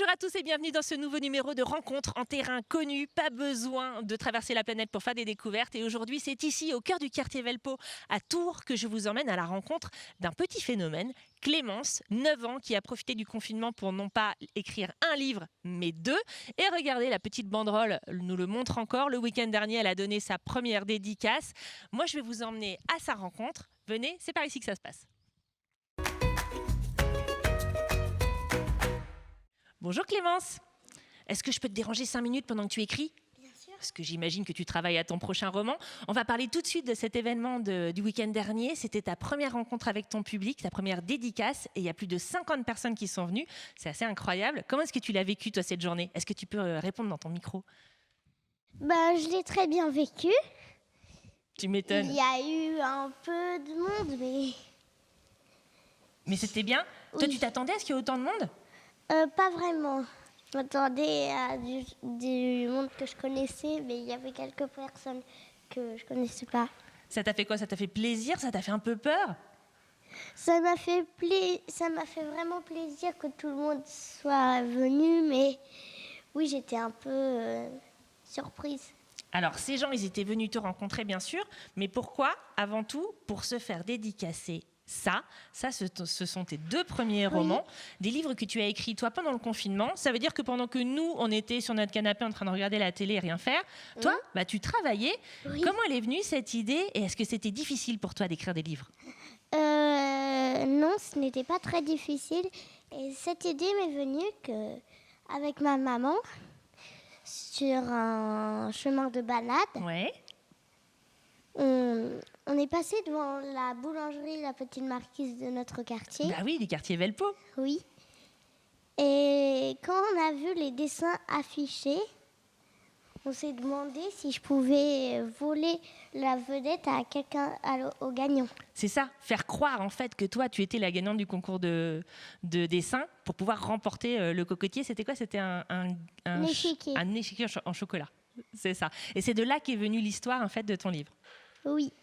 Bonjour à tous et bienvenue dans ce nouveau numéro de Rencontres en terrain connu. Pas besoin de traverser la planète pour faire des découvertes. Et aujourd'hui, c'est ici, au cœur du quartier Velpeau, à Tours, que je vous emmène à la rencontre d'un petit phénomène, Clémence, 9 ans, qui a profité du confinement pour non pas écrire un livre, mais 2. Et regardez, la petite banderole nous le montre encore. Le week-end dernier, elle a donné sa première dédicace. Moi, je vais vous emmener à sa rencontre. Venez, c'est par ici que ça se passe. Bonjour Clémence, est-ce que je peux te déranger 5 minutes pendant que tu écris ? Bien sûr. Parce que j'imagine que tu travailles à ton prochain roman. On va parler tout de suite de cet événement du week-end dernier. C'était ta première rencontre avec ton public, ta première dédicace, et il y a plus de 50 personnes qui sont venues. C'est assez incroyable. Comment est-ce que tu l'as vécu, toi, cette journée ? Est-ce que tu peux répondre dans ton micro ? Je l'ai très bien vécu. Tu m'étonnes. Il y a eu un peu de monde, Mais c'était bien ? Toi, tu t'attendais à ce qu'il y ait autant de monde ? pas vraiment. Je m'attendais à du monde que je connaissais, mais il y avait quelques personnes que je connaissais pas. Ça t'a fait quoi ? Ça t'a fait plaisir ? Ça t'a fait un peu peur ? Ça m'a fait vraiment plaisir que tout le monde soit venu, mais oui, j'étais un peu surprise. Alors, ces gens, ils étaient venus te rencontrer, bien sûr, mais pourquoi ? Avant tout, pour se faire dédicacer ça, ce sont tes 2 premiers romans, des livres que tu as écrits, toi, pendant le confinement. Ça veut dire que pendant que nous, on était sur notre canapé en train de regarder la télé et rien faire, toi, tu travaillais. Oui. Comment elle est venue, cette idée ? Et est-ce que c'était difficile pour toi d'écrire des livres ? Non, ce n'était pas très difficile. Et cette idée m'est venue avec ma maman sur un chemin de balade. Ouais. On est passé devant la boulangerie La Petite Marquise de notre quartier. Bah oui, les quartiers Velpeau. Oui. Et quand on a vu les dessins affichés, on s'est demandé si je pouvais voler la vedette à quelqu'un, au gagnant. C'est ça, faire croire en fait que toi, tu étais la gagnante du concours de dessin pour pouvoir remporter le cocotier. C'était quoi ? C'était un échiquier. Un échiquier en chocolat. C'est ça. Et c'est de là qu'est venue l'histoire en fait de ton livre. Oui.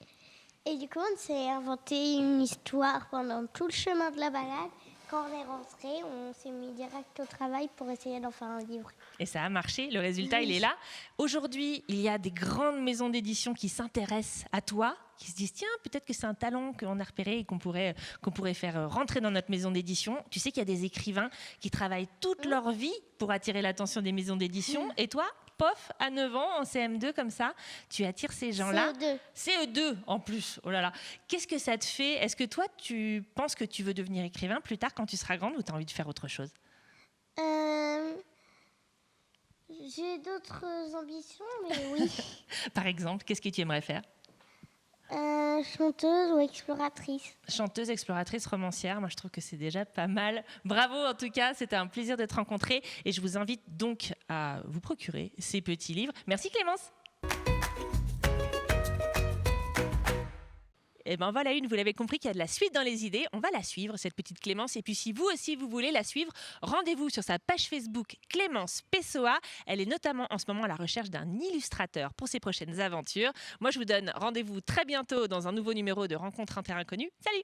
Et du coup, on s'est inventé une histoire pendant tout le chemin de la balade. Quand on est rentré, on s'est mis direct au travail pour essayer d'en faire un livre. Et ça a marché, le résultat, il est là. Aujourd'hui, il y a des grandes maisons d'édition qui s'intéressent à toi, qui se disent, tiens, peut-être que c'est un talent qu'on a repéré et qu'on pourrait faire rentrer dans notre maison d'édition. Tu sais qu'il y a des écrivains qui travaillent toute leur vie pour attirer l'attention des maisons d'édition. Et toi, pof, à 9 ans, en CM2 comme ça, tu attires ces gens-là. CE2 en plus, oh là là. Qu'est-ce que ça te fait ? Est-ce que toi, tu penses que tu veux devenir écrivain plus tard quand tu seras grande ou tu as envie de faire autre chose ? J'ai d'autres ambitions, mais oui. Par exemple, qu'est-ce que tu aimerais faire ? Chanteuse ou exploratrice. Chanteuse, exploratrice, romancière, moi je trouve que c'est déjà pas mal. Bravo en tout cas, c'était un plaisir de te rencontrer et je vous invite donc à vous procurer ces petits livres. Merci Clémence. Et ben voilà une, vous l'avez compris qu'il y a de la suite dans les idées. On va la suivre, cette petite Clémence. Et puis si vous aussi vous voulez la suivre, rendez-vous sur sa page Facebook Clémence Pessoa. Elle est notamment en ce moment à la recherche d'un illustrateur pour ses prochaines aventures. Moi je vous donne rendez-vous très bientôt dans un nouveau numéro de Rencontres en terrain connu. Salut!